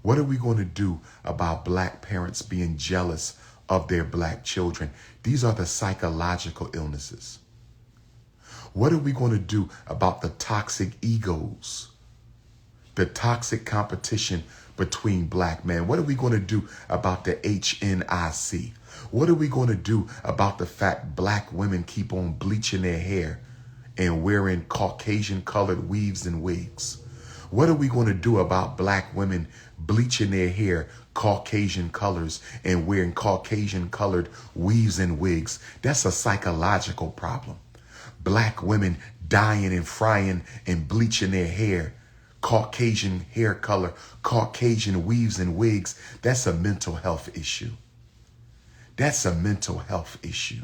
What are we going to do about black parents being jealous of their black children? These are the psychological illnesses. What are we going to do about the toxic egos, the toxic competition between black men? What are we going to do about the HNIC? What are we going to do about the fact black women keep on bleaching their hair and wearing Caucasian colored weaves and wigs? What are we going to do about black women bleaching their hair Caucasian colors and wearing Caucasian colored weaves and wigs? That's a psychological problem. Black women dyeing and frying and bleaching their hair Caucasian hair color, Caucasian weaves and wigs. That's a mental health issue. That's a mental health issue.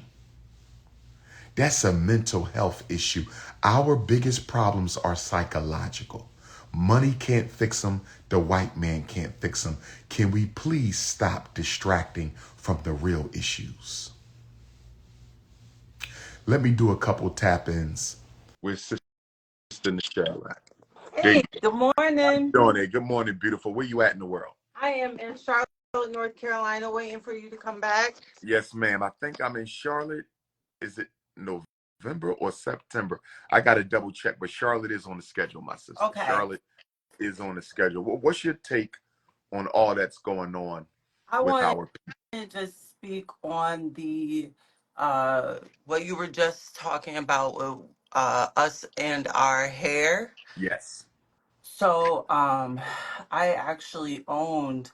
That's a mental health issue. Our biggest problems are psychological. Money can't fix them. The white man can't fix them. Can we please stop distracting from the real issues? Let me do a couple tap-ins with Sister Nichelle. Hey, good morning. Doing it. Good morning, beautiful. Where you at in the world? I am in Charlotte, North Carolina, waiting for you to come back. Yes, ma'am. I think I'm in Charlotte. Is it November or September? I got to double check, but Charlotte is on the schedule, my sister. Okay. Charlotte is on the schedule. What's your take on all that's going on with our people? I want to just speak on the what you were just talking about with us and our hair. Yes. So I actually owned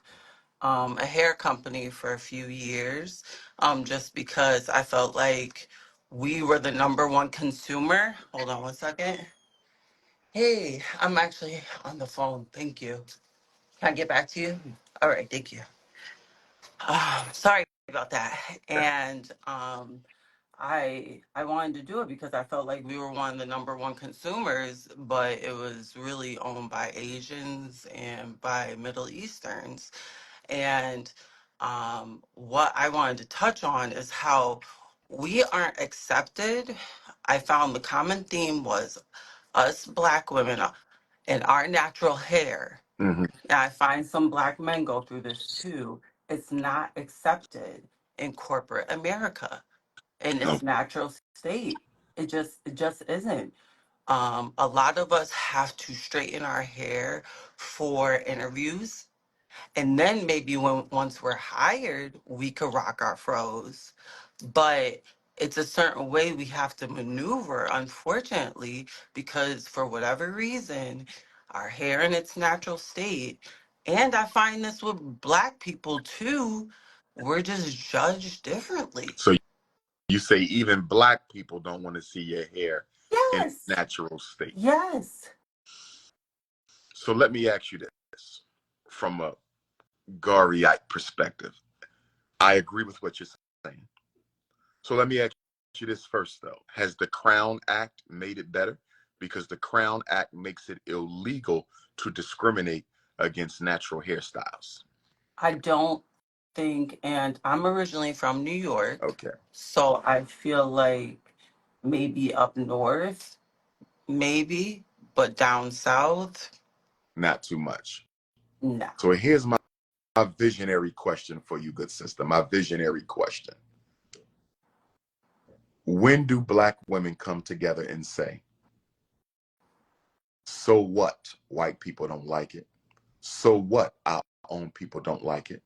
a hair company for a few years, just because I felt like we were the number one consumer. Hold on one second. Hey, I'm actually on the phone. Thank you. Can I get back to you? All right, thank you. Sorry about that. And I wanted to do it because I felt like we were one of the number one consumers, but it was really owned by Asians and by Middle Easterns. And what I wanted to touch on is how we aren't accepted. I found the common theme was us black women and our natural hair. Mm-hmm. And I find some black men go through this too. It's not accepted in corporate America in Oh, its natural state. It just isn't. A lot of us have to straighten our hair for interviews, and then maybe once we're hired, we could rock our fros. But it's a certain way we have to maneuver, unfortunately, because for whatever reason, our hair in its natural state, and I find this with black people too, we're just judged differently. so you say even black people don't want to see your hair in its Yes. natural state. Yes. So let me ask you this from a Gariite perspective. I agree with what you're saying. So let me ask you this first, though. Has the Crown Act made it better? Because the Crown Act makes it illegal to discriminate against natural hairstyles. I don't think, and I'm originally from New York. Okay. So I feel like maybe up north, maybe, but down south, Not too much. no. So here's my visionary question for you, good sister. My visionary question. When do black women come together and say, so what? White people don't like it. So what? Our own people don't like it.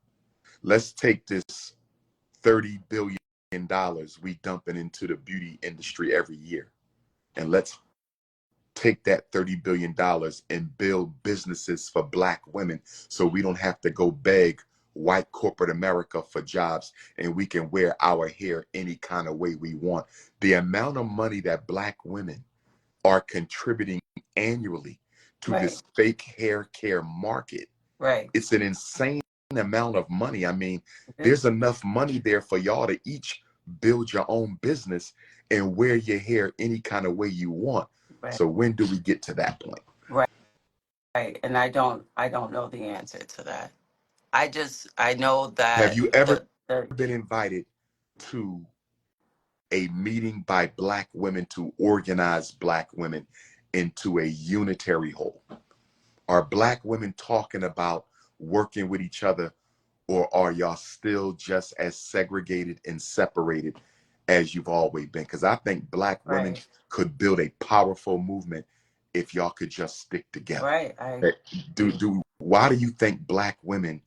Let's take this $30 billion we dumping into the beauty industry every year, and let's take that $30 billion and build businesses for black women so we don't have to go beg white corporate America for jobs, and we can wear our hair any kind of way we want. The amount of money that black women are contributing annually to this fake hair care market, it's an insane amount of money. I mean, there's enough money there for y'all to each build your own business and wear your hair any kind of way you want. So when do we get to that point? Right. And I don't know the answer to that. I know that. Have you ever been invited to a meeting by black women to organize black women into a unitary whole? Are black women talking about working with each other, or are y'all still just as segregated and separated as you've always been? Because I think Black women Right. could build a powerful movement if y'all could just stick together. Right. I agree. Why do you think Black women,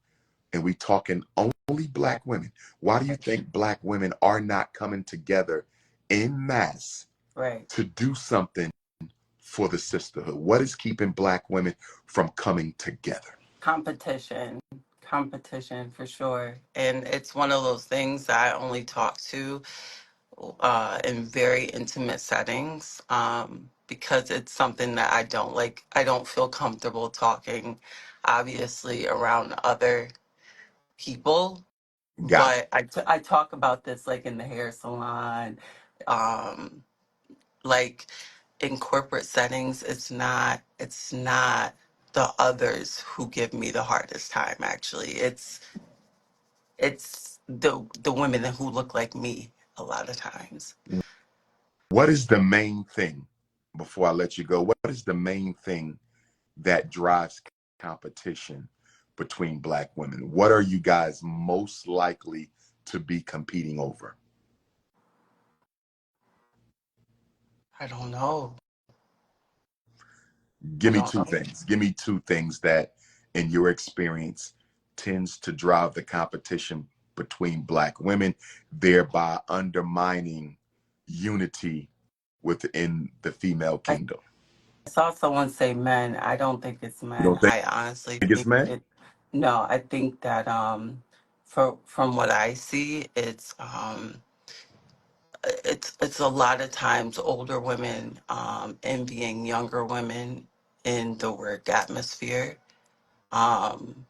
and we talking only Right. Black women, why do you think Black women are not coming together in mass Right. to do something for the sisterhood? What is keeping Black women from coming together? Competition. Competition for sure. And it's one of those things that I only talk to in very intimate settings, because it's something that I don't like. I don't feel comfortable talking, obviously, around other people. Got But I talk about this like in the hair salon, um, like in corporate settings. It's not the others who give me the hardest time. Actually, it's the women who look like me a lot of times. it. What is the main thing, before I let you go, what is the main thing that drives competition between Black women? What are you guys most likely to be competing over? I don't know. I Give me don't two know. things. Give me two things that, in your experience, tends to drive the competition between Black women, thereby undermining unity within the female I kingdom. saw someone say men. I don't think it's You men. don't think I honestly it's think men? it. No, I think that from what I see, it's a lot of times older women envying younger women in the work atmosphere. Um,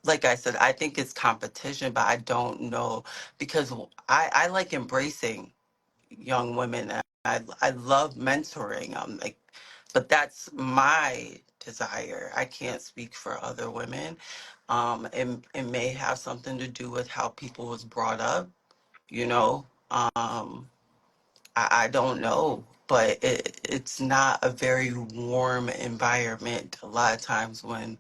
like I said, I think it's competition, but I don't know because I like embracing young women. And I love mentoring them. Like, but that's my desire. I can't speak for other women. It may have something to do with how people was brought up. You know, I don't know, but it's not a very warm environment a lot of times when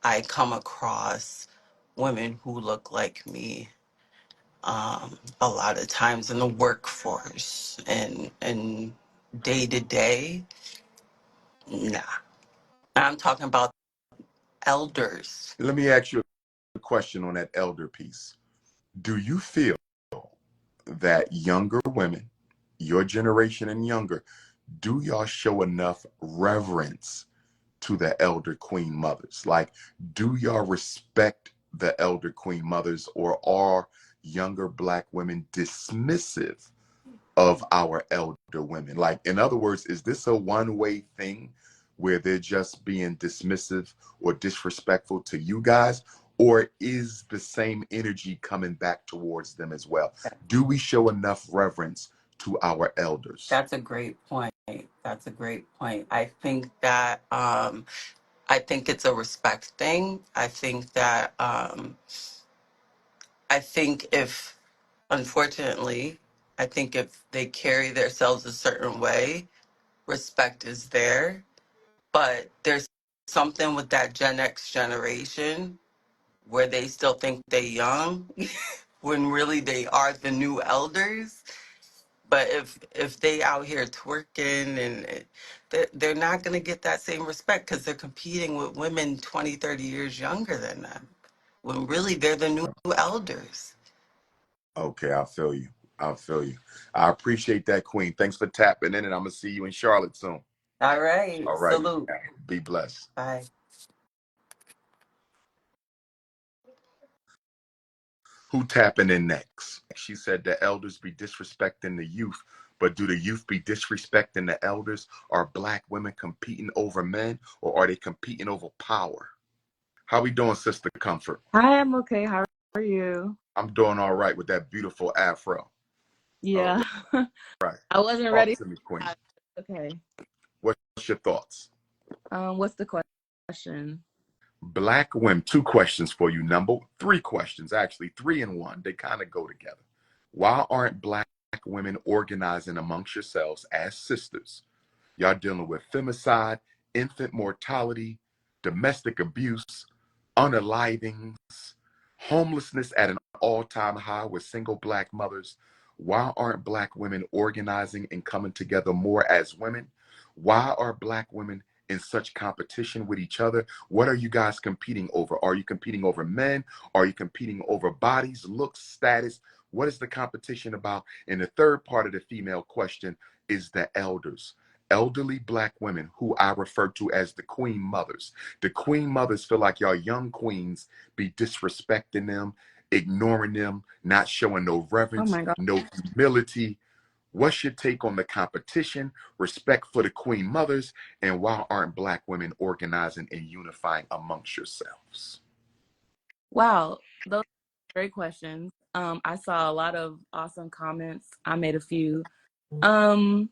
I come across women who look like me. A lot of times in the workforce and day to day, nah. I'm talking about elders. Let me ask you a question on that elder piece. Do you feel that younger women, your generation and younger, do y'all show enough reverence to the elder queen mothers? Like, do y'all respect the elder queen mothers, or are younger Black women dismissive of our elder women? Like, in other words, is this a one-way thing where they're just being dismissive or disrespectful to you guys? Or is the same energy coming back towards them as well? Do we show enough reverence to our elders? That's a great point. That's a great point. I think it's a respect thing. I think if, unfortunately, I think if they carry themselves a certain way, respect is there. But there's something with that Gen X generation where they still think they young when really they are the new elders. But if they out here twerking they're not going to get that same respect because they're competing with women 20, 30 years younger than them when really they're the new elders. Okay, I feel you. I feel you. I appreciate that, Queen. Thanks for tapping in, and I'm gonna see you in Charlotte soon. All right. All righty. Salute. Be blessed. Bye. Who tapping in next? She said the elders be disrespecting the youth, but do the youth be disrespecting the elders? Are Black women competing over men, or are they competing over power? How we doing, Sister Comfort? Hi, I'm okay. How are you? I'm doing all right with that beautiful afro. All Yeah, right. I wasn't Talk ready. to me, Queen. Okay. What's your thoughts? What's the question? Black women, two questions for you. Three questions, actually, three in one. They kind of go together. Why aren't Black women organizing amongst yourselves as sisters? Y'all dealing with femicide, infant mortality, domestic abuse, unalivings, homelessness at an all-time high with single Black mothers. Why aren't Black women organizing and coming together more as women? Why are Black women in such competition with each other? What are you guys competing over? Are you competing over men? Are you competing over bodies, looks, status? What is the competition about? And the third part of the female question is the elders. Elderly Black women who I refer to as the queen mothers. The queen mothers feel like y'all young queens be disrespecting them, ignoring them, not showing no Oh reverence, my God. no humility. What's your take on the competition, respect for the queen mothers, and why aren't Black women organizing and unifying amongst yourselves? Wow, those are great questions. I saw a lot of awesome comments. I made a few. Um,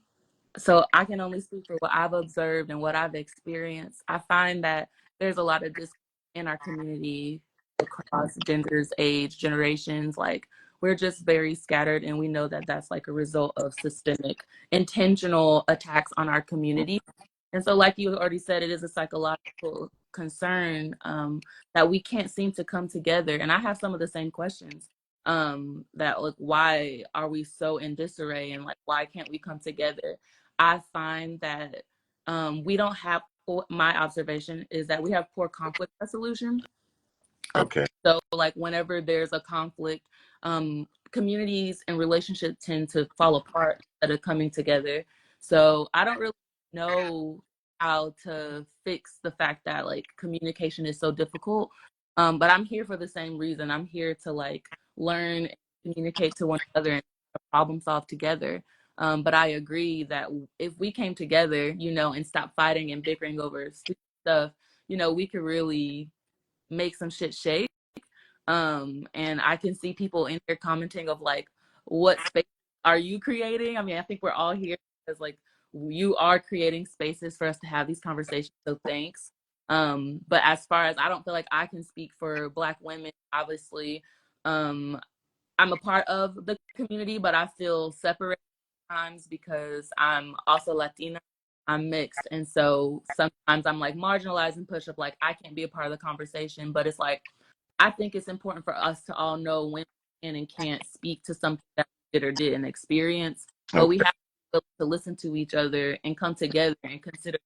so I can only speak for what I've observed and what I've experienced. I find that there's a lot of discord in our community across genders, age, generations. Like, we're just very scattered, and we know that that's like a result of systemic, intentional attacks on our community. And so, like you already said, it is a psychological concern, that we can't seem to come together. And I have some of the same questions, that like, why are we so in disarray, and like, why can't we come together? I find that we don't have, my observation is that we have poor conflict resolution. Okay. So like, whenever there's a conflict, communities and relationships tend to fall apart instead of coming together. So I don't really know how to fix the fact that like communication is so difficult. But I'm here for the same reason. I'm here to like learn and communicate to one another and problem solve together. But I agree that if we came together, and stopped fighting and bickering over stupid stuff, we could really make some shit shake. And I can see people in there commenting of like, what space are you creating? I mean, I think we're all here because like, you are creating spaces for us to have these conversations. So thanks. But as far as, I don't feel like I can speak for Black women, obviously. I'm a part of the community, but I feel separated times because I'm also Latina. I'm mixed. And so sometimes I'm like marginalized and pushed up, like I can't be a part of the conversation. But it's like, I think it's important for us to all know when we can and can't speak to something that we did or didn't experience. But we Okay. have to be able to listen to each other and come together and consider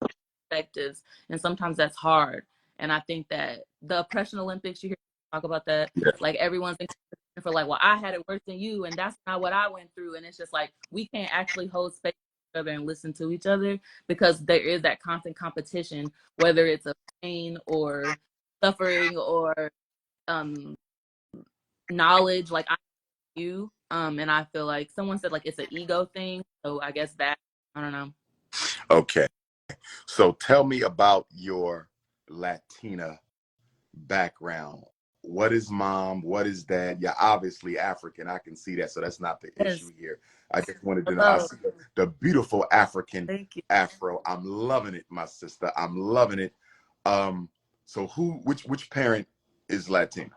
perspectives. And sometimes that's hard. And I think that the Oppression Olympics, you hear talk about that, Yeah. like everyone's in for like, well, I had it worse than you, and that's not what I went through. And it's just like, we can't actually hold space for each other and listen to each other because there is that constant competition, whether it's a pain or suffering or knowledge. Like, I you, and I feel like someone said like it's an ego thing. So I guess that, I don't know. Okay. So tell me about your Latina background. What is mom? What is dad? You're obviously African. I can see that. So that's not the issue Yes. here. I just wanted to know. I Hello. see the beautiful African Thank you. afro. I'm loving it, my sister. I'm loving it. So which parent is Latina?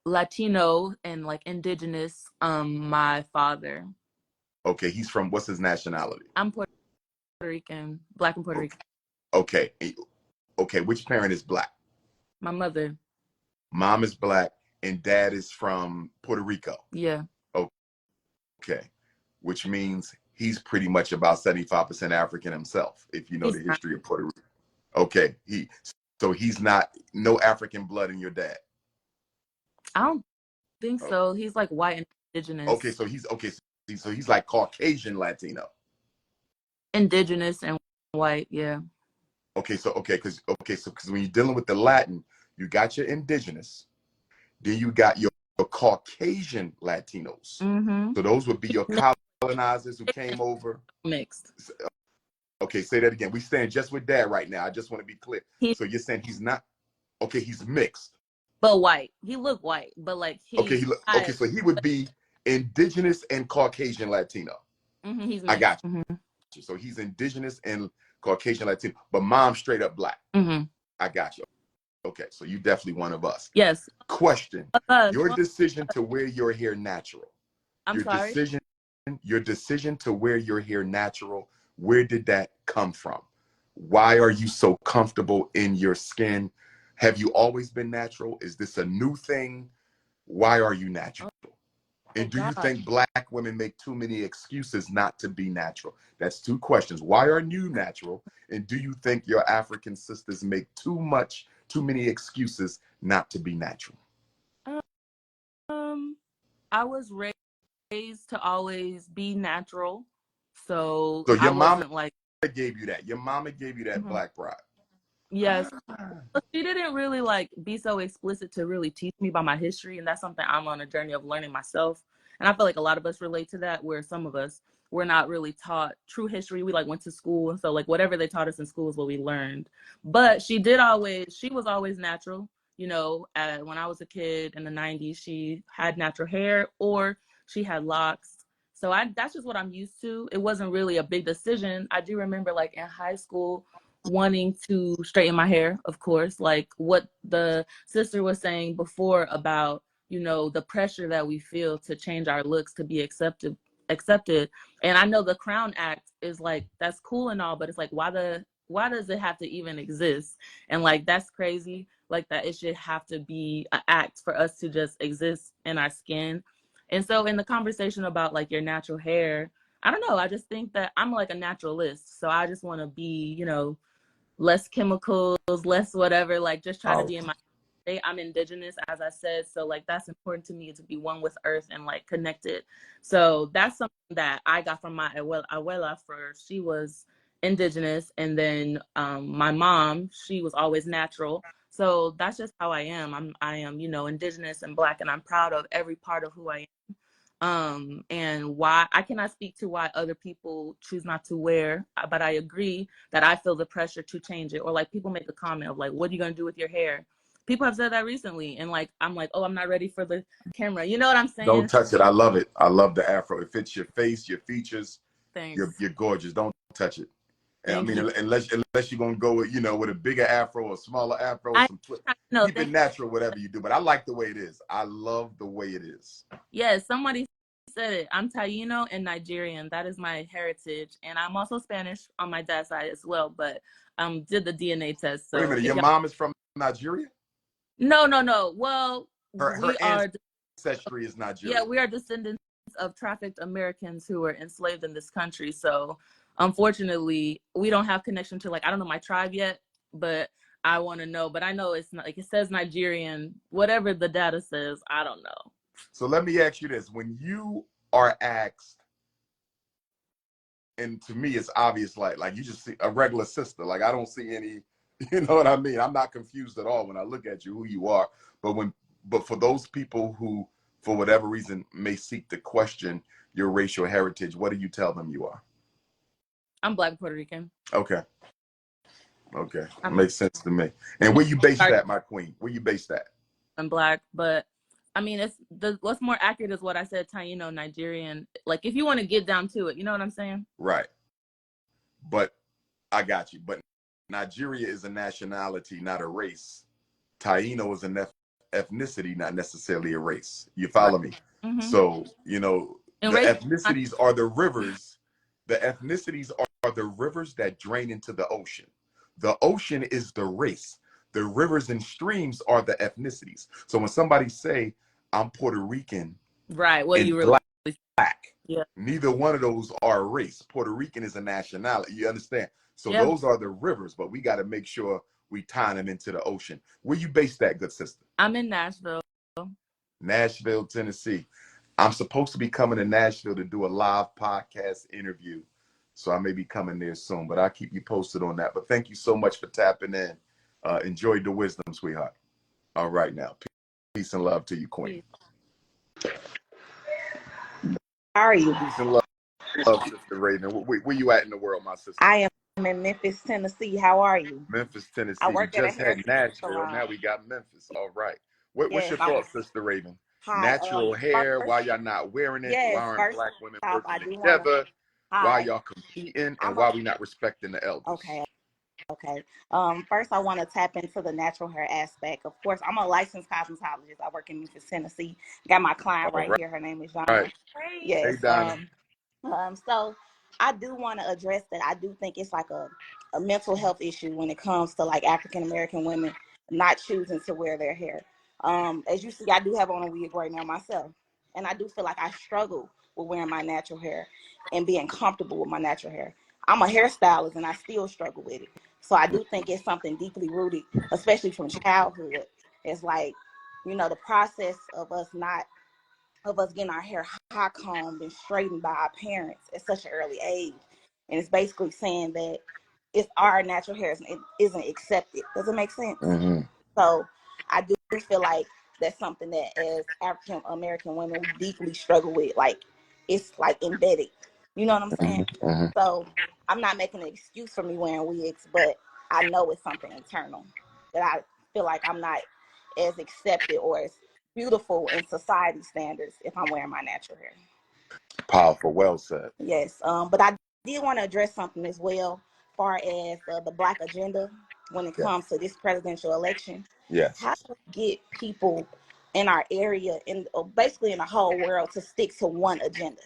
Latino and like indigenous, my father. Okay, he's from, what's his nationality? I'm Puerto Rican, Black and Puerto Rican. Okay. Okay, which parent is Black? My mother. Mom is Black and dad is from Puerto Rico. Yeah. Okay, which means he's pretty much about 75% African himself, if you know He's the not, history of Puerto Rico. Okay, so he's not, no African blood in your dad. I don't think Oh, so. He's like white and okay, indigenous. so he's like Caucasian Latino. Indigenous and white, yeah. Okay, so because when you're dealing with the Latin, you got your indigenous, then you got your Caucasian Latinos. Mm-hmm. So those would be your colonizers who came over. Mixed. Okay, say that again. We stand just with dad right now. I just want to be clear. He So you're saying he's not, okay, he's mixed. but white. He looked white, but like Okay, he's not, so he would be indigenous and Caucasian Latino. he's I mixed. got you. So he's indigenous and Caucasian Latino, but mom's straight up Black. I got you. Okay, so you definitely one of us. Yes. Question: your Well, decision to wear your hair natural. I'm Your sorry. decision to wear your hair natural. Where did that come from? Why are you so comfortable in your skin? Have you always been natural? Is this a new thing? Why are you natural? And do you God. think Black women make too many excuses not to be natural? That's two questions. Why are you natural? And do you think your African sisters make too many excuses not to be natural? I was raised to always be natural, so So I your mama wasn't like, gave you that. Your mama gave you that mhm. Black pride. Yes. Ah. But she didn't really like be so explicit to really teach me about my history, and that's something I'm on a journey of learning myself. And I feel like a lot of us relate to that, where some of us were not really taught true history. We like went to school, and so like whatever they taught us in school is what we learned. But she was always natural. You know, when I was a kid in the '90s, she had natural hair or she had locks. So that's just what I'm used to. It wasn't really a big decision. I do remember like in high school wanting to straighten my hair, of course, like what the sister was saying before about, you know, the pressure that we feel to change our looks to be accepted. And I know the Crown Act is like, that's cool and all, but it's like, why does it have to even exist? And like, that's crazy, like that it should have to be an act for us to just exist in our skin. And so in the conversation about like your natural hair, I don't know, I just think that I'm like a naturalist, so I just want to be, you know, less chemicals, less whatever, like just try to Oh, be in my state. I'm indigenous, as I said. So like that's important to me, to be one with earth and like connected. So that's something that I got from my abuela, for she was indigenous. And then my mom, she was always natural. So that's just how I am. I am, you know, indigenous and Black, and I'm proud of every part of who I am. And why I cannot speak to why other people choose not to wear, but I agree that I feel the pressure to change it. Or like people make a comment of like, what are you going to do with your hair? People have said that recently, and like I'm like, oh, I'm not ready for the camera, you know what I'm don't saying? touch it. I love it. I love the afro. It fits your face, your features. Thanks. You're gorgeous. Don't touch it. And I Thank mean, you. unless you're gonna go with, you know, with a bigger afro or smaller afro or I some know. keep it natural, whatever you do. But I like the way it is. I love the way it is. Yes, somebody said it. I'm Taino and Nigerian. That is my heritage, and I'm also Spanish on my dad's side as well. But did the DNA test, Wait a so minute. if Your y'all, mom is from Nigeria? no. Well, Her we are. ancestry is Yeah, Nigerian. we are descendants of trafficked Americans who were enslaved in this country. So unfortunately, we don't have connection to, like, I don't know my tribe yet, but I want to know. But I know it's not, like, it says Nigerian, whatever the data says, I don't know. So let me ask you this. When you are asked, and to me it's obvious, like you just see a regular sister. Like I don't see any, you know what I mean? I'm not confused at all when I look at you, who you are. But for those people who, for whatever reason, may seek to question your racial heritage, what do you tell them you are? I'm Black Puerto Rican. Okay. Okay. I'm Makes sense to me. And where you based sorry, that, my queen? Where you based that? I'm Black, but I mean, it's what's more accurate is what I said, Taino, Nigerian. Like, if you want to get down to it, you know what I'm saying? Right. But I got you. But Nigeria is a nationality, not a race. Taino is an ethnicity, not necessarily a race. You Right. follow me? Mm-hmm. So, you know, And the race, ethnicities are the rivers. The ethnicities are the rivers that drain into the ocean. The ocean is the race. The rivers and streams are the ethnicities. So when somebody say, I'm Puerto Rican right? What you and really, black, yeah, neither one of those are a race. Puerto Rican is a nationality. You understand? So yeah. those are the rivers, but we got to make sure we tie them into the ocean. Where you base that, good sister? I'm in Nashville. Nashville, Tennessee. I'm supposed to be coming to Nashville to do a live podcast interview. So I may be coming there soon, but I'll keep you posted on that. But thank you so much for tapping in. Enjoyed the wisdom, sweetheart. All right now. Peace and love to you, Queen. How are you? Peace and love, Sister Raven. Where you at in the world, my sister? I am in Memphis, Tennessee. How are you? Memphis, I Tennessee. We work at a just hair had Nashville. Now salon. we got Memphis. All right. What's Yes, your thoughts, Sister Raven? hi. Natural hair, First, why y'all not wearing it? Why yes, aren't first black women off, I working do want to, together? Why hi. y'all competing? And I'm why we not respecting the okay, elders? okay. First I want to tap into the natural hair aspect. Of course, I'm a licensed cosmetologist. I work in Memphis, Tennessee. Got my client All right here. Her name is right. Donna. Hey, Yes. Donna. So I do want to address that. I do think it's like a mental health issue when it comes to like African American women not choosing to wear their hair. As you see, I do have on a wig right now myself, and I do feel like I struggle with wearing my natural hair and being comfortable with my natural hair. I'm a hairstylist, and I still struggle with it. So I do think it's something deeply rooted, especially from childhood. It's like, the process of us getting our hair high combed and straightened by our parents at such an early age. And it's basically saying that it's our natural hair it isn't accepted. Does it make sense? Mm-hmm. So I do feel like that's something that as African American women we deeply struggle with. Like it's like embedded. You know what I'm saying? Mm-hmm. Mm-hmm. So I'm not making an excuse for me wearing wigs, but I know it's something internal that I feel like I'm not as accepted or as beautiful in society standards if I'm wearing my natural hair. Powerful. Well said. Yes, but I did want to address something as well, far as the Black agenda when it Yes. comes to this presidential election. Yes. How do we get people in our area and basically in the whole world to stick to one agenda?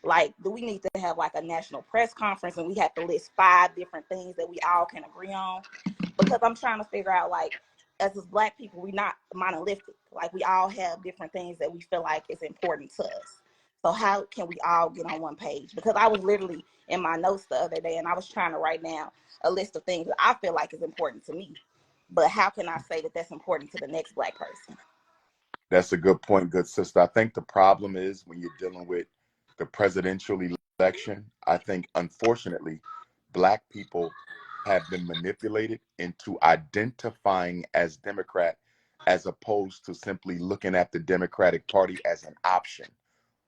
Like, do we need to have like a national press conference and we have to list 5 different things that we all can agree on? Because I'm trying to figure out, like, as Black people, we're not monolithic. Like, we all have different things that we feel like is important to us. So how can we all get on one page? Because I was literally in my notes the other day and I was trying to write down a list of things that I feel like is important to me. But how can I say that that's important to the next Black person? That's a good point, good sister. I think the problem is when you're dealing with the presidential election, I think unfortunately, Black people have been manipulated into identifying as Democrat as opposed to simply looking at the Democratic Party as an option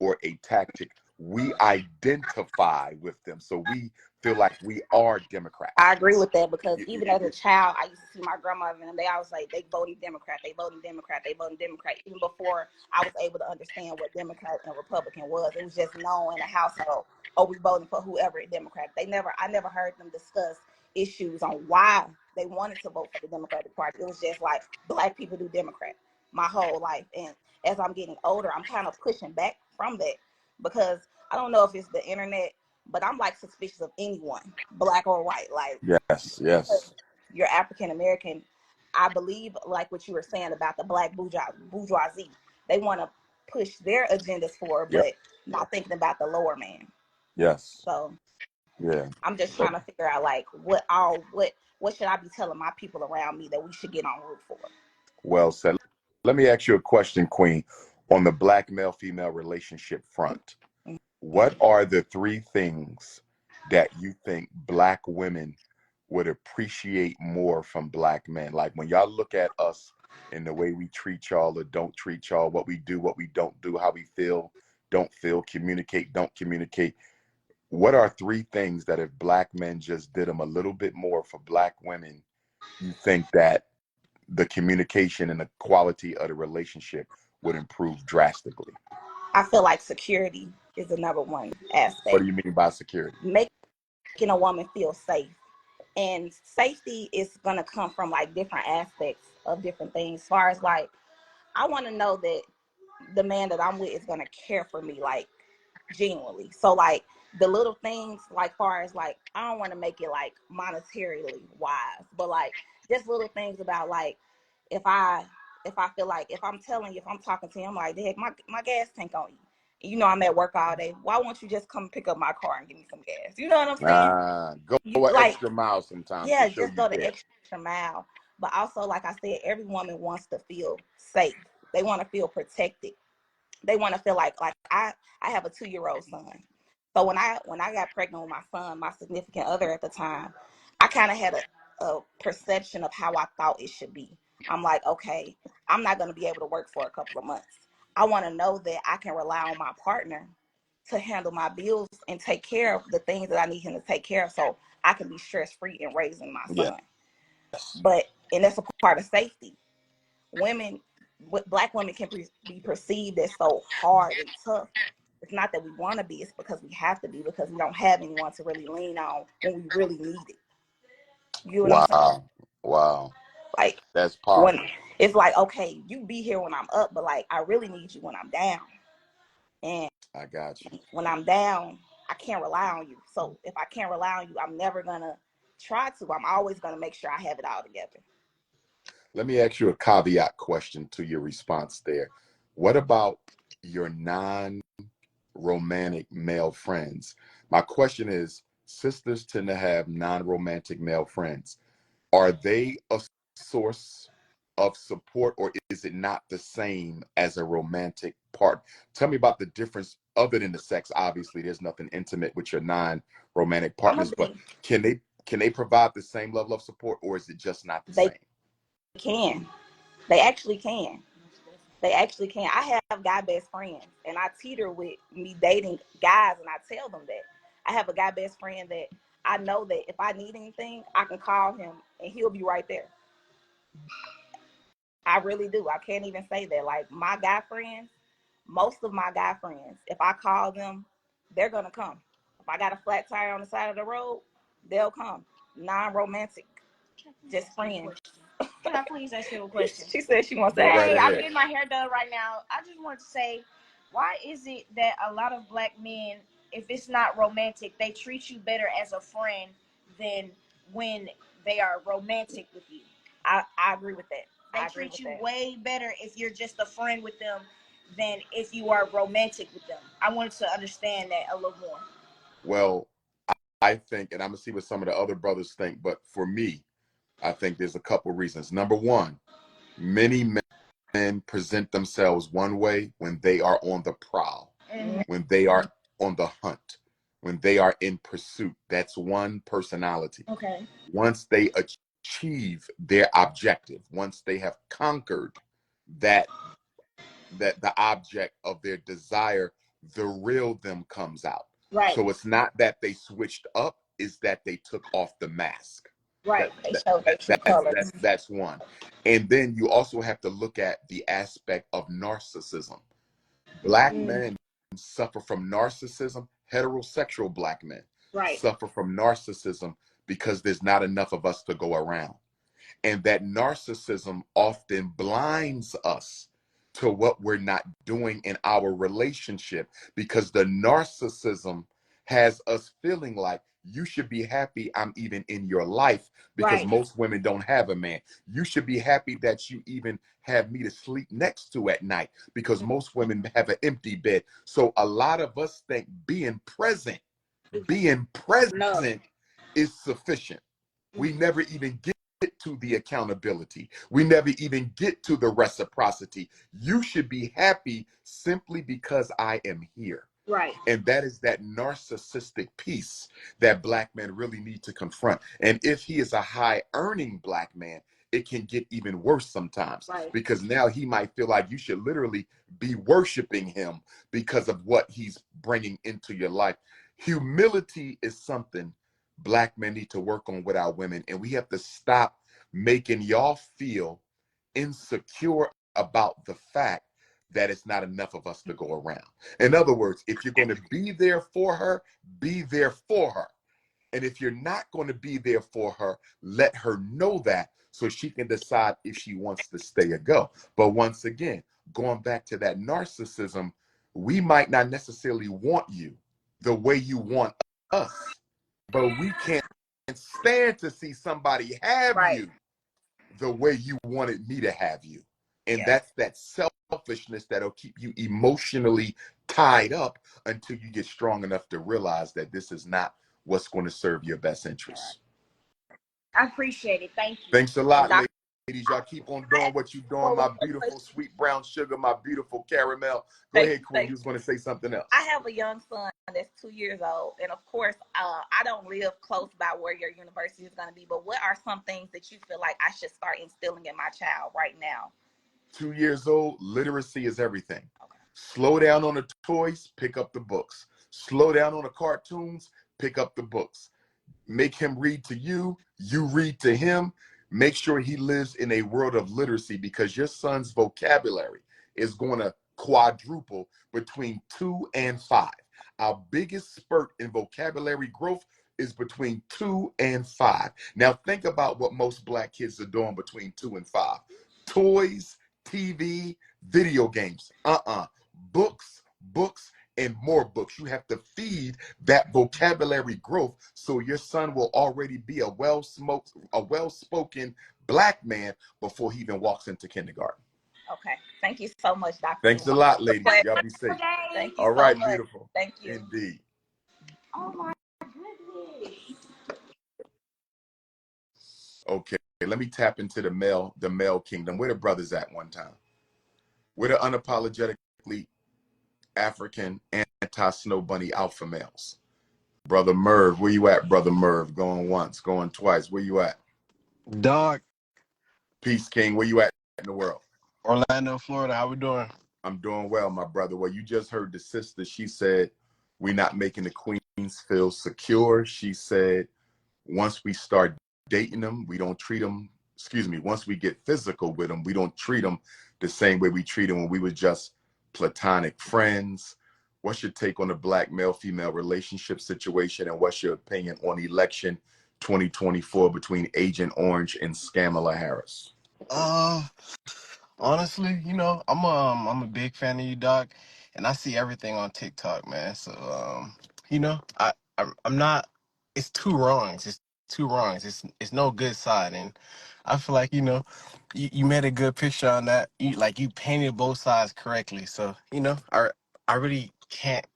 or a tactic. We identify with them. So we feel like we are I Democrats. agree with that because even as a child, I used to see my grandmother and they always like they voting Democrat, they voting Democrat, they voting Democrat. Even before I was able to understand what Democrat and Republican was, it was just known in the household. Oh, we voting for whoever is Democrat. I never heard them discuss issues on why they wanted to vote for the Democratic Party. It was just like Black people do Democrat my whole life. And as I'm getting older, I'm kind of pushing back from that because I don't know if it's the internet, but I'm like suspicious of anyone, Black or white. Like, Yes, because yes. you're African American, I believe, like what you were saying about the Black bourgeoisie, they want to push their agendas forward, Yep. but not thinking about the lower man. Yes. So Yeah. I'm just So trying to figure out like what should I be telling my people around me that we should get on route for? well said. Let me ask you a question, Queen, on the Black male-female relationship front. What are the 3 things that you think Black women would appreciate more from Black men? Like when y'all look at us and the way we treat y'all or don't treat y'all, what we do, what we don't do, how we feel, don't feel, communicate, don't communicate. What are 3 things that if Black men just did them a little bit more for Black women, you think that the communication and the quality of the relationship would improve drastically? I feel like security is the number one What aspect. do you mean by security? Making a woman feel safe. And safety is going to come from like different aspects of different things. As far as like, I want to know that the man that I'm with is going to care for me, like genuinely. So like the little things, like far as like, I don't want to make it like monetarily wise, but like just little things about like, if I feel like if I'm telling you, if I'm talking to him like, heck, my gas tank on you. I'm at work all day. Why won't you just come pick up my car and give me some gas? You know what I'm saying? Go You an like, extra mile sometimes to yeah, show just you go the care. extra mile. But also, like I said, every woman wants to feel safe. They want to feel protected. They want to feel like I have a 2-year-old son. So when I got pregnant with my son, my significant other at the time, I kind of had a perception of how I thought it should be. I'm like, okay, I'm not going to be able to work for a couple of months. I want to know that I can rely on my partner to handle my bills and take care of the things that I need him to take care of so I can be stress free in raising my Yes. son. And that's a part of safety. Women, Black women can be perceived as so hard and tough. It's not that we want to be, it's because we have to be because we don't have anyone to really lean on when we really need it. You know what I'm saying? Wow. Wow. Like That's when powerful. it's like, okay, you be here when I'm up, but like I really need you when I'm down. And I got you. when I'm down, I can't rely on you. So if I can't rely on you, I'm never gonna try to. I'm always gonna make sure I have it all together. Let me ask you a caveat question to your response there. What about your non-romantic male friends? My question is, sisters tend to have non-romantic male friends. Are they a source of support, or is it not the same as a romantic part? Tell me about the difference other than the sex. Obviously, there's nothing intimate with your non-romantic partners, but can they provide the same level of support, or is it just not the same? Can. They actually can. They actually can. I have guy best friends, and I teeter with me dating guys, and I tell them that. I have a guy best friend that I know that if I need anything, I can call him, and he'll be right there. I really do. I can't even say that. Like, my guy friends, most of my guy friends, if I call them, they're going to come. If I got a flat tire on the side of the road, they'll come. Non-romantic, just friends. Can I please ask you a question? She said she wants to Go right Hey, ahead. I'm getting my hair done right now. I just want to say, why is it that a lot of black men, if it's not romantic, they treat you better as a friend than when they are romantic with you? I agree with that. They treat you way better if you're just a friend with them than if you are romantic with them. I wanted to understand that a little more. Well, I think, and I'm gonna see what some of the other brothers think, but for me, I think there's a couple reasons. Number one, many men present themselves one way when they are on the prowl, when they are on the hunt, when they are in pursuit. That's one personality. Okay. Once they achieve their objective, once they have conquered that the object of their desire, the real them comes out. Right. So it's not that they switched up, it's that they took off the mask. Right. That's one. And then you also have to look at the aspect of narcissism. Black men suffer from narcissism. Heterosexual black men suffer from narcissism because there's not enough of us to go around. And that narcissism often blinds us to what we're not doing in our relationship, because the narcissism has us feeling like you should be happy I'm even in your life, because most women don't have a man. You should be happy that you even have me to sleep next to at night, because most women have an empty bed. So a lot of us think being present is sufficient. We never even get to the accountability. We never even get to the reciprocity. You should be happy simply because I am here. Right. And that is that narcissistic piece that black men really need to confront. And if he is a high earning black man, it can get even worse sometimes, because now he might feel like you should literally be worshiping him because of what he's bringing into your life. Humility is something black men need to work on with our women, and we have to stop making y'all feel insecure about the fact that it's not enough of us to go around. In other words, if you're going to be there for her, be there for her. And if you're not going to be there for her, let her know that, so she can decide if she wants to stay or go. But once again, going back to that narcissism, we might not necessarily want you the way you want us, but we can't stand to see somebody have you the way you wanted me to have you. And that's that selfishness that'll keep you emotionally tied up until you get strong enough to realize that this is not what's going to serve your best interests. I appreciate it. Thank you. Thanks a lot, ladies. Y'all keep on doing what you're doing. My beautiful sweet brown sugar, my beautiful caramel. Go ahead, Queen. You was going to say something else. I have a young son that's 2 years old. And of course, I don't live close by where your university is going to be. But what are some things that you feel like I should start instilling in my child right now? 2 years old, literacy is everything. Okay. Slow down on the toys, pick up the books. Slow down on the cartoons, pick up the books. Make him read to you, you read to him. Make sure he lives in a world of literacy, because your son's vocabulary is going to quadruple between 2 and 5. Our biggest spurt in vocabulary growth is between 2 and 5. Now think about what most black kids are doing between 2 and 5. Toys, TV, video games. Books, and more books. You have to feed that vocabulary growth so your son will already be a well-spoken black man before he even walks into kindergarten. Okay. Thank you so much, Dr. Thanks a Umar. lot, ladies. Y'all be safe. Thank you All so right, much. beautiful. Thank you. Indeed. Oh my goodness. Okay, let me tap into the male kingdom. Where the brothers at one time? Where the unapologetically African anti-snow bunny alpha males? Brother Merv, where you at, Brother Merv? Going once, going twice. Where you at? Dog, Peace King, where you at in the world? Orlando, Florida. How we doing? I'm doing well, my brother. Well, you just heard the sister. She said, we're not making the queens feel secure. She said, once we start dating them, we don't treat them, once we get physical with them, we don't treat them the same way we treat them when we were just platonic friends. What's your take on the black male-female relationship situation, and what's your opinion on election 2024 between Agent Orange and Skamala Harris? Uh, Honestly, I'm a big fan of you, Doc, and I see everything on TikTok, man. So, I'm not. It's two wrongs. It's two wrongs. It's no good side, and I feel like you made a good picture on that. You painted both sides correctly. So, I really can't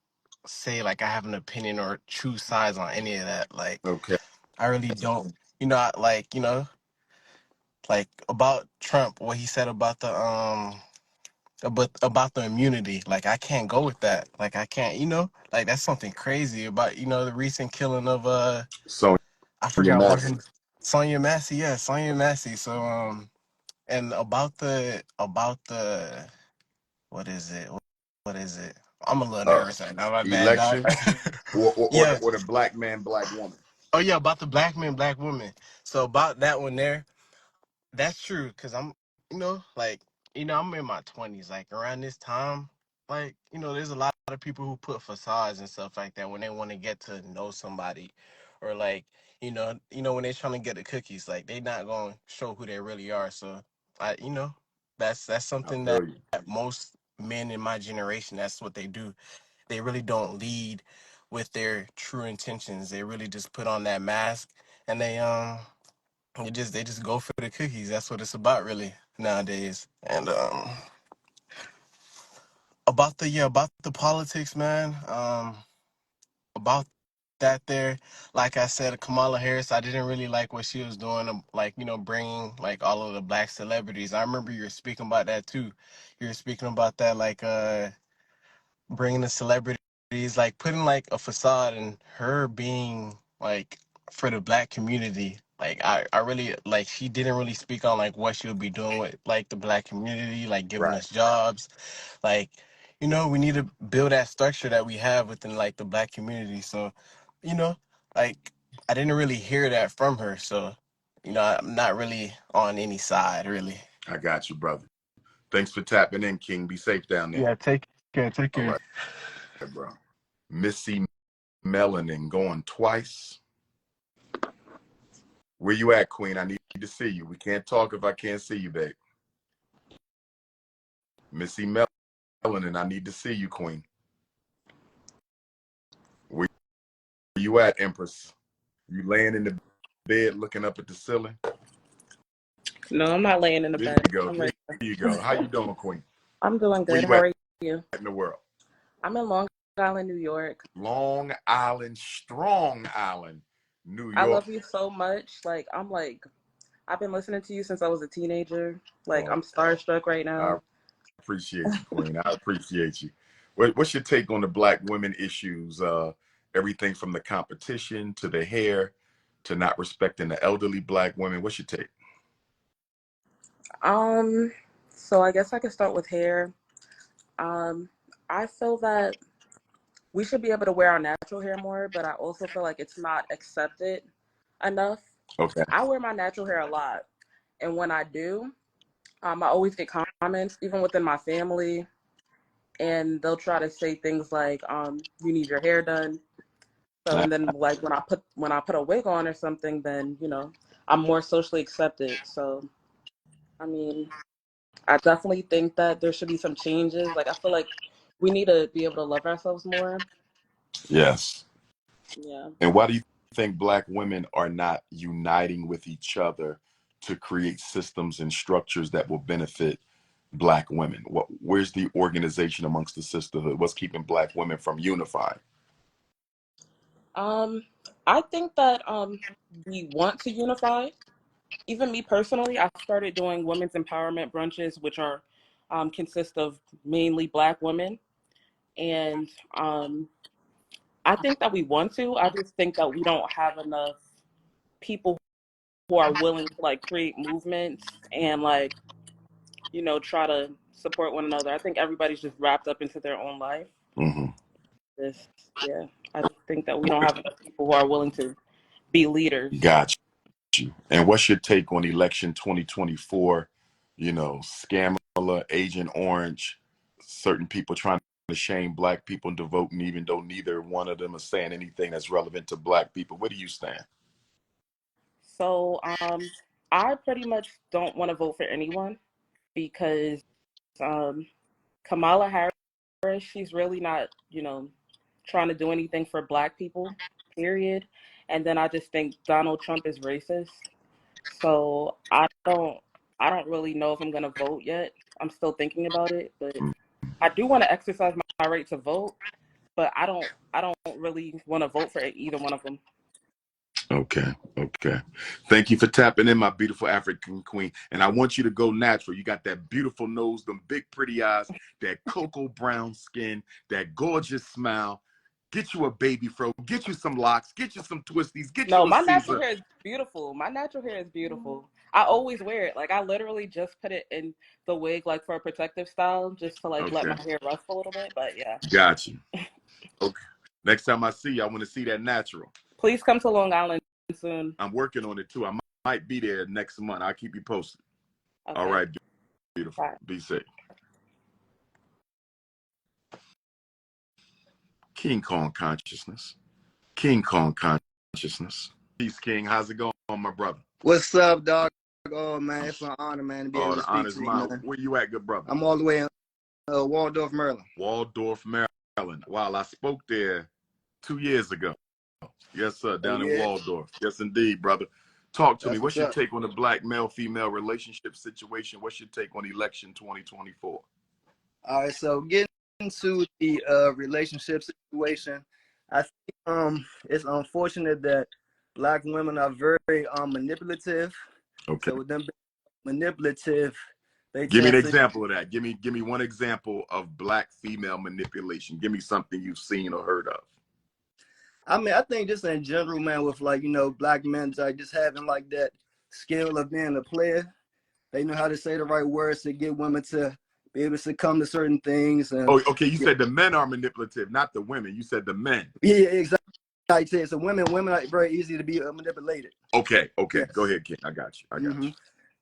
say like I have an opinion or choose sides on any of that. Like, Okay. I really don't. Like about Trump, what he said about the immunity. Like I can't go with that. Like I can't, like that's something crazy about the recent killing of Sonya I forgot what Massey. her Sonya Massey. Yeah, Sonya Massey. So and about the what is it? What is it? I'm a little Uh, nervous right now. My bad, dog. Election Yeah. or the black man, black woman. Oh yeah, about the black man, black woman. So about that one there. That's true, cause I'm in my 20s. Like around this time, there's a lot of people who put facades and stuff like that when they want to get to know somebody, or like, when they're trying to get the cookies, like they not gonna show who they really are. So, that's I something that feel you. most men in my generation, that's what they do. They really don't lead with their true intentions. They really just put on that mask, and they just go for the cookies. That's what it's about, really, nowadays. And about the politics, man. About that there, like I said, Kamala Harris. I didn't really like what she was doing. Like bringing like all of the black celebrities. I remember you were speaking about that too. You were speaking about that, like bringing the celebrities, like putting like a facade, and her being like for the black community. Like I really like, she didn't really speak on like what she would be doing with like the black community, like giving Right. us jobs. Like, we need to build that structure that we have within like the black community. So, you know, like I didn't really hear that from her. So, I'm not really on any side really. I got you, brother. Thanks for tapping in, King. Be safe down there. Yeah, take care. Take All care. right, bro. Missy Melanin going twice. Where you at, Queen? I need to see you. We can't talk if I can't see you, babe. Missy Melanin, I need to see you, Queen. Where you at, Empress? You laying in the bed looking up at the ceiling? No, I'm not laying in the There bed. you go. I'm There right. you go. How you doing, Queen? I'm doing Where good. you How at are you? in the world? I'm in Long Island, New York. Long Island, Strong Island, New I York. love you so much. I've been listening to you since I was a teenager. Like, Oh, I'm starstruck right I now. appreciate you, Queen. I appreciate you. What's your take on the black women issues? Everything from the competition to the hair to not respecting the elderly black women. What's your take? Um, so I guess I could start with hair. Um, I feel that we should be able to wear our natural hair more, but I also feel like it's not accepted enough. Okay. I wear my natural hair a lot, and when I do, I always get comments, even within my family, and they'll try to say things like, you need your hair done. So, and then like when I put a wig on or something, then I'm more socially accepted. So, I mean, I definitely think that there should be some changes. Like, I feel like we need to be able to love ourselves more. Yes. Yeah. And why do you think Black women are not uniting with each other to create systems and structures that will benefit Black women? Where's the organization amongst the sisterhood? What's keeping Black women from unifying? I think that we want to unify. Even me personally, I started doing women's empowerment brunches, which are consist of mainly Black women, and I think that we want to. I just think that we don't have enough people who are willing to like create movements and like, you know, try to support one another. I think everybody's just wrapped up into their own life. Mm-hmm. This, yeah, I just think that we don't have enough people who are willing to be leaders. Gotcha. And what's your take on election 2024? You know, Scammerla, Agent Orange, certain people trying to shame Black people into voting, even though neither one of them is saying anything that's relevant to Black people. Where do you stand? So I pretty much don't want to vote for anyone because um, Kamala Harris, she's really not, you know, trying to do anything for Black people, period. And then I just think Donald Trump is racist. So I don't really know if I'm gonna vote yet. I'm still thinking about it, but I do want to exercise my right to vote, but I don't really want to vote for either one of them. Okay. Okay. Thank you for tapping in, my beautiful African queen. And I want you to go natural. You got that beautiful nose, them big pretty eyes, that cocoa brown skin, that gorgeous smile. Get you a baby fro, get you some locks, get you some twisties, get No, you a my natural Caesar. hair is beautiful. My natural hair is beautiful. I always wear it. Like I literally just put it in the wig like for a protective style just to like let Okay. my hair rust a little bit. But yeah. Got you. Okay. Next time I see you, I want to see that natural. Please come to Long Island soon. I'm working on it too. I might be there next month. I'll keep you posted. Okay. All right, beautiful. Bye. Be safe. King Kong consciousness. King Kong consciousness. Peace, King. How's it going, my brother? What's up, dog? Oh, man, it's an honor, man, to be able to The speak honor's to you, mine. man. Where you at, good brother? I'm all the way in Waldorf, Maryland. Waldorf, Maryland. Wow, I spoke there 2 years ago. Yes, sir, down in Waldorf. Yes, indeed, brother. Talk to me. What's your take on the Black male-female relationship situation? What's your take on election 2024? All right, so getting into the relationship situation, I think it's unfortunate that Black women are very manipulative. Okay. So with them being manipulative, they Give me an tend to. example of that. Give me one example of Black female manipulation. Give me something you've seen or heard of. I mean, I think just in general, man, with like, you know, Black men just having like that skill of being a player. They know how to say the right words to get women to be able to succumb to certain things. And oh, okay. You said the men are manipulative, not the women. You said the men. yeah, exactly. Like I said, so women are very easy to be manipulated. Okay. Yes. Go ahead, King. I got you.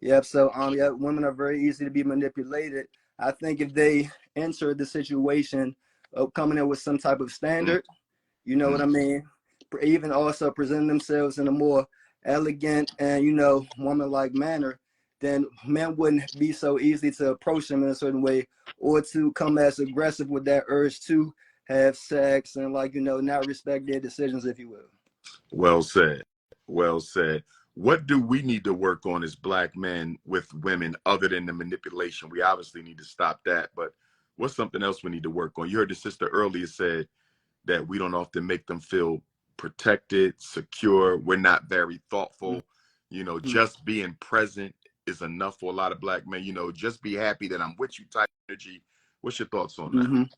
Yep. So yeah, women are very easy to be manipulated. I think if they enter the situation of coming in with some type of standard, you know what I mean? Even also presenting themselves in a more elegant and, you know, woman-like manner, then men wouldn't be so easy to approach them in a certain way or to come as aggressive with that urge to have sex and, like, you know, not respect their decisions, if you will. Well said. Well said. What do we need to work on as Black men with women other than the manipulation? We obviously need to stop that, but what's something else we need to work on? You heard the sister earlier said that we don't often make them feel protected, secure. We're not very thoughtful. You know, just being present is enough for a lot of Black men. You know, just be happy that I'm with you type energy. What's your thoughts on that?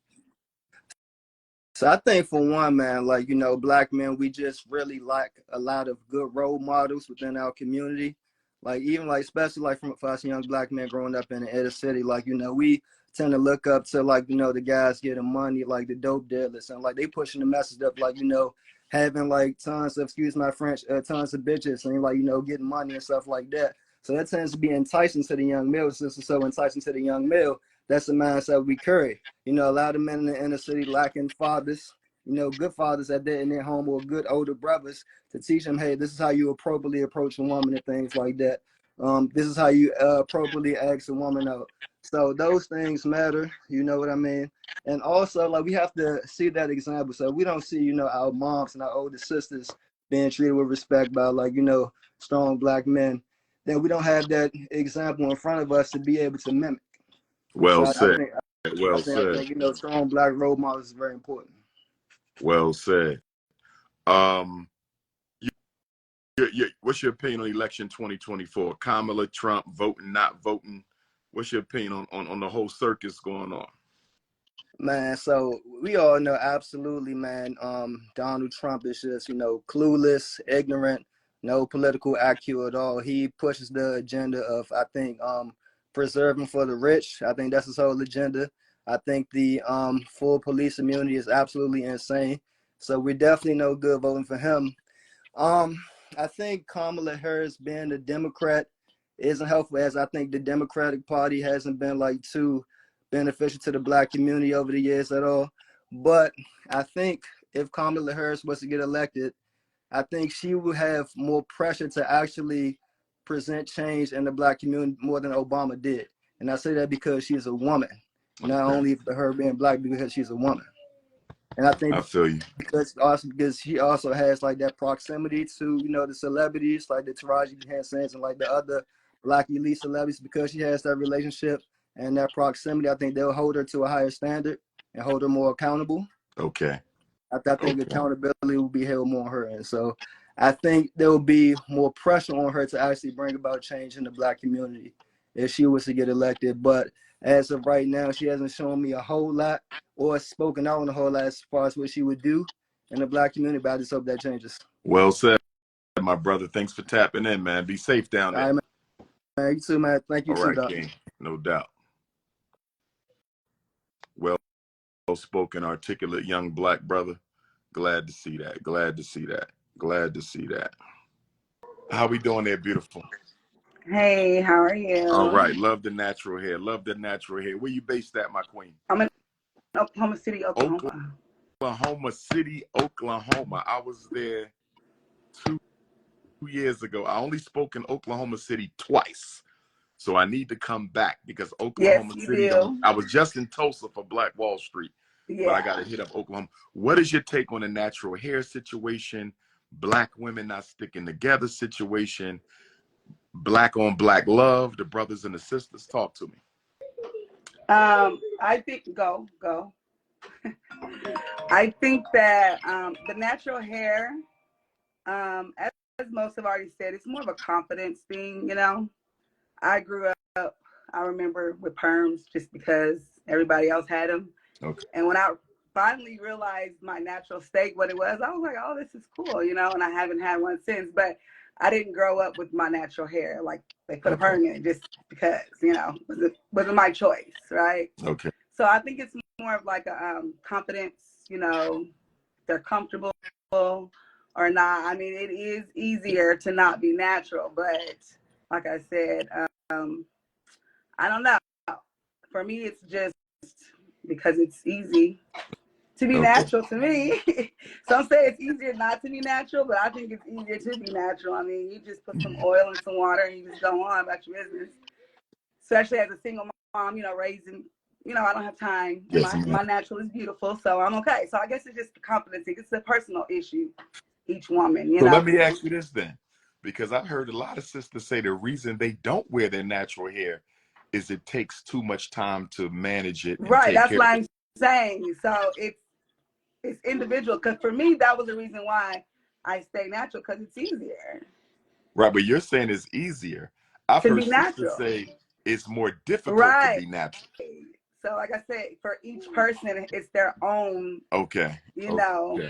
So I think for one, man, like, you know, Black men, we just really lack a lot of good role models within our community. Like even like, especially like for us young Black men growing up in the inner city, like, you know, we tend to look up to like, you know, the guys getting money, like the dope dealers, and like they pushing the message up, like, you know, having like tons of, excuse my French, tons of bitches and like, you know, getting money and stuff like that. So that tends to be enticing to the young male. Since it's so enticing to the young male, that's the mindset we carry. You know, a lot of men in the inner city lacking fathers, you know, good fathers at in their home or good older brothers to teach them, hey, this is how you appropriately approach a woman and things like that. This is how you appropriately ask a woman out. So those things matter, you know what I mean? And also, like, we have to see that example. So we don't see, you know, our moms and our older sisters being treated with respect by, like, you know, strong Black men. Then we don't have that example in front of us to be able to mimic. Well So said. Well I said. think, you know, strong Black role models is very important. Well said. What's your opinion on election 2024? Kamala, Trump, voting, not voting? What's your opinion on the whole circus going on? Man, so we all know absolutely, man, Donald Trump is just, you know, clueless, ignorant, no political IQ at all. He pushes the agenda of, I think, preserving for the rich. I think that's his whole agenda. I think the full police immunity is absolutely insane. So we're definitely no good voting for him. I think Kamala Harris being a Democrat isn't helpful, as I think the Democratic Party hasn't been like too beneficial to the Black community over the years at all. But I think if Kamala Harris was to get elected, I think she would have more pressure to actually present change in the Black community more than Obama did. And I say that because she's a woman, not only for her being Black, because she's a woman. And I think I feel you. because she also has like that proximity to, you know, the celebrities like the Taraji Hansons and like the other Black elite celebrities, because she has that relationship and that proximity. I think they'll hold her to a higher standard and hold her more accountable. Okay. I think accountability will be held more on her end. So I think there will be more pressure on her to actually bring about change in the Black community if she was to get elected. But as of right now, she hasn't shown me a whole lot or spoken out on a whole lot as far as what she would do in the Black community. But I just hope that changes. Well said, my brother. Thanks for tapping in, man. Be safe down All there. right, man. You too, man. Thank you All too, right, Doc. King. No doubt. Well-spoken, articulate young Black brother. Glad to see that. Glad to see that. Glad to see that. How we doing there, beautiful? Hey, how are you? All right. Love the natural hair. Love the natural hair. Where you based at, my queen? I'm in Oklahoma City, Oklahoma. Oklahoma City, Oklahoma. I was there 2 years ago. I only spoke in Oklahoma City twice. So I need to come back because Oklahoma Yes, you City, do. I was just in Tulsa for Black Wall Street, but I got to Yeah. hit up Oklahoma. What is your take on the natural hair situation, Black women not sticking together situation, Black on Black love, the brothers and the sisters? Talk to me. I think go. I think that the natural hair, as most have already said, it's more of a confidence thing, you know. I grew up, I remember with perms just because everybody else had them. Okay. And when I finally realized my natural state, what it was, I was like, oh, this is cool, you know, and I haven't had one since. But I didn't grow up with my natural hair. Like, they put a perm in it just because, you know, wasn't my choice, right? Okay. So I think it's more of like a confidence, you know, they're comfortable or not. I mean, it is easier to not be natural, but like I said, I don't know. For me, it's just because it's easy to be natural to me. Some say it's easier not to be natural, but I think it's easier to be natural. I mean, you just put some oil and some water and you just go on about your business. Especially as a single mom, you know, raising, you know, I don't have time. And Yes, my natural is beautiful, so I'm okay. So I guess it's just the confidence. It's a personal issue, each woman, you so know. let me ask you this then, because I've heard a lot of sisters say the reason they don't wear their natural hair is it takes too much time to manage it and Right, take that's care what of I'm saying. So it's individual. Because for me, that was the reason why I stay natural, because it's easier. Right, but you're saying it's easier. I've To heard be sisters natural. say it's more difficult to Right. be natural. So like I said, for each person, it's their own, Okay. you know,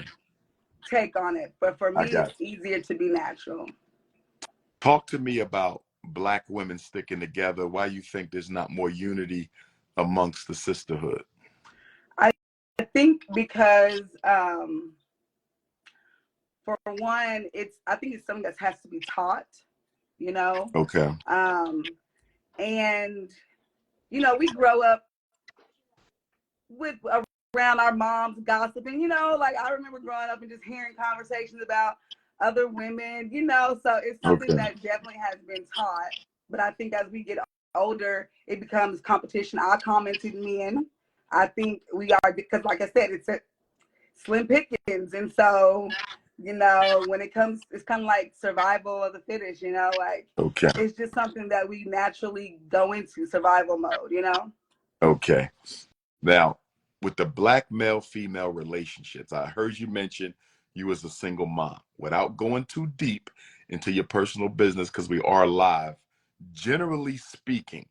take on it. But for me, it's easier to be natural. Talk to me about Black women sticking together. Why you think there's not more unity amongst the sisterhood? I think because for one, I think it's something that has to be taught, you know. Okay. And you know, we grow up with around our moms gossiping, you know, like I remember growing up and just hearing conversations about other women, you know, so it's something that definitely has been taught. But I think as we get older, it becomes competition. I commented men. I think we are, because like I said, it's a slim pickings. And so, you know, when it comes, it's kind of like survival of the fittest, you know, like Okay. it's just something that we naturally go into survival mode, you know? Okay. Now, with the black male-female relationships, I heard you mention you as a single mom. Without going too deep into your personal business, because we are live, generally speaking,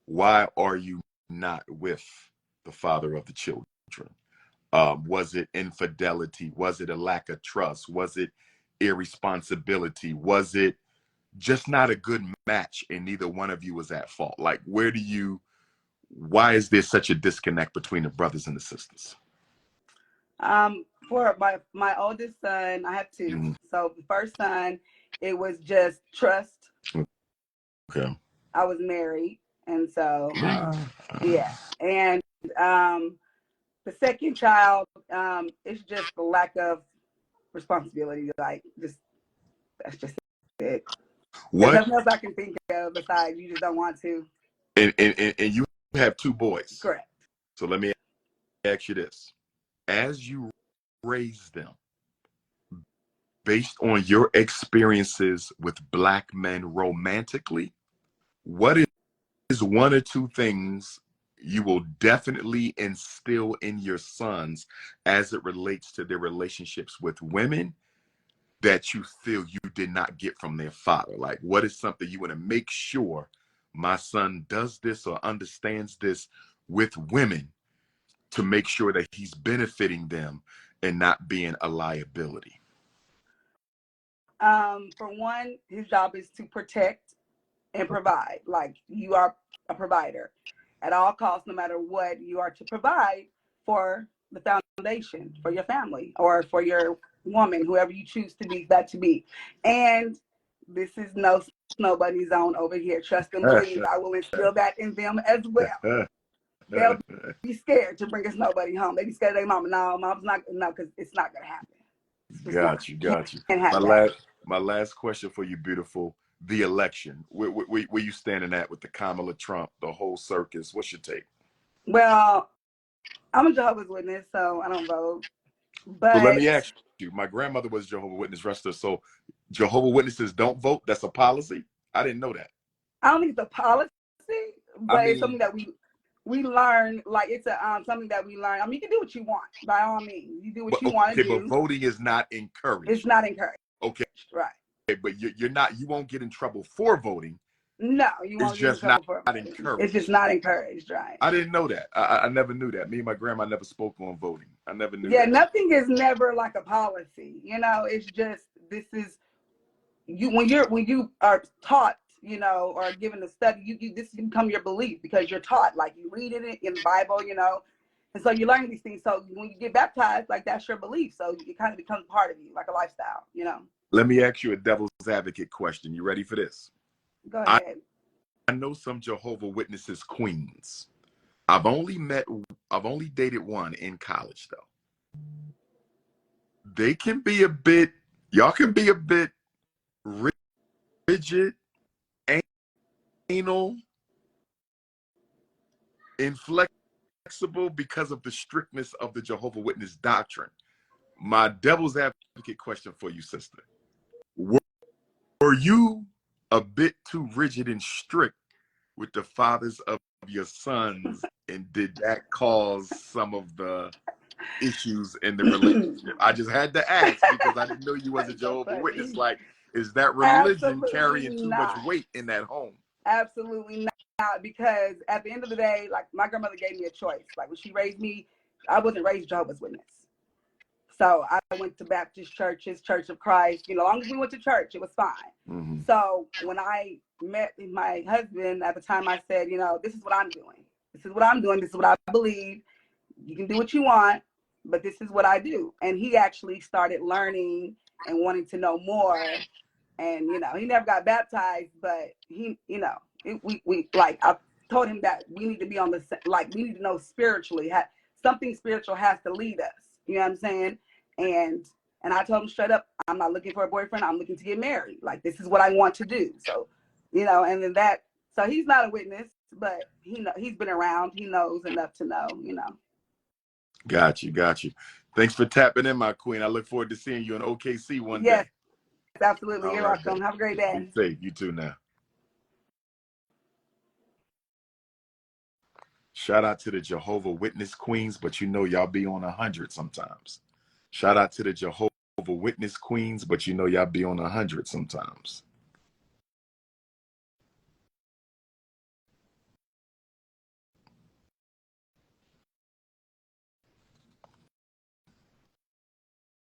why are you not with the father of the children? Was it infidelity? Was it a lack of trust? Was it irresponsibility? Was it just not a good match and neither one of you was at fault? Like, why is there such a disconnect between the brothers and the sisters? For my oldest son, I have two. Mm-hmm. So the first son, it was just trust. Okay. I was married, and so yeah. And the second child, it's just the lack of responsibility. Like, just that's just it. There's What? nothing else I can think of besides you just don't want to. And you have two boys. Correct. So let me ask you this. As you raise them, based on your experiences with black men romantically, what is one or two things you will definitely instill in your sons as it relates to their relationships with women that you feel you did not get from their father? Like, what is something you want to make sure my son does this or understands this with women to make sure that he's benefiting them and not being a liability? For one, his job is to protect and provide. Like, you are a provider at all costs. No matter what, you are to provide for the foundation, for your family, or for your woman, whoever you choose to be that to be. And this is no snow bunny zone over here. Trust and believe. I will instill that in them as well. They'll be scared to bring a snow bunny home. They be scared of their mama. No, mom's not. No, because it's not gonna happen. It's just not. Got you. Can't have that. My last question for you, beautiful. The election. Where you standing at with the Kamala Trump, the whole circus? What's your take? Well, I'm a Jehovah's Witness, so I don't vote. Well, let But me ask you. My grandmother was a Jehovah's Witness wrestler, so Jehovah's Witnesses don't vote. That's a policy. I didn't know that. I don't think it's a policy, I but it's something mean, that we learn. Like, it's a something that we learn. I mean, you can do what you want, by all means. You do what you want to but do. voting is not encouraged. It's not encouraged. Okay, Right. but you're not. You won't get in trouble for voting. No, you It's won't get in just trouble for it. not It's just encouraged. not encouraged, right? I didn't know that. I never knew that. Me and my grandma never spoke on voting. I never knew Yeah, that. nothing is never like a policy. You know, it's just, this is you when you are taught, you know, or given a study, you this become your belief because you're taught. Like, you read it in the Bible, you know, and so you learn these things. So when you get baptized, like, that's your belief. So it kind of becomes part of you, like a lifestyle, you know. Let me ask you a devil's advocate question. You ready for this? Go ahead. I know some Jehovah Witnesses queens. I've only dated one in college though. They can be y'all can be a bit rigid, anal, inflexible because of the strictness of the Jehovah Witness doctrine. My devil's advocate question for you, sister. Were you a bit too rigid and strict with the fathers of your sons, and did that cause some of the issues in the relationship? I just had to ask because I didn't know you was a So Jehovah Witness. funny. Like, is that religion Absolutely carrying too much not. weight in that home? Absolutely not. Because at the end of the day, like, my grandmother gave me a choice. Like, when she raised me, I wasn't raised Jehovah's Witness. So I went to Baptist churches, Church of Christ. You know, as long as we went to church, it was fine. Mm-hmm. So when I met my husband at the time, I said, you know, this is what I'm doing. This is what I'm doing. This is what I believe. You can do what you want, but this is what I do. And he actually started learning and wanting to know more. And, you know, he never got baptized, but he, you know, we like, I told him that we need to be on the, like, we need to know spiritually. Something spiritual has to lead us. You know what I'm saying? And I told him straight up, I'm not looking for a boyfriend. I'm looking to get married. Like, this is what I want to do. So you know, and then that, so he's not a witness, but he's been around. He knows enough to know, you know. Got you. Got you. Thanks for tapping in, my queen. I look forward to seeing you in OKC one Yes, day. absolutely. All You're right. welcome. Have a great Be day. safe. You too now. Shout out to the Jehovah Witness queens, but you know y'all be on 100 sometimes. Shout out to the Jehovah Witness queens, but you know y'all be on 100 sometimes.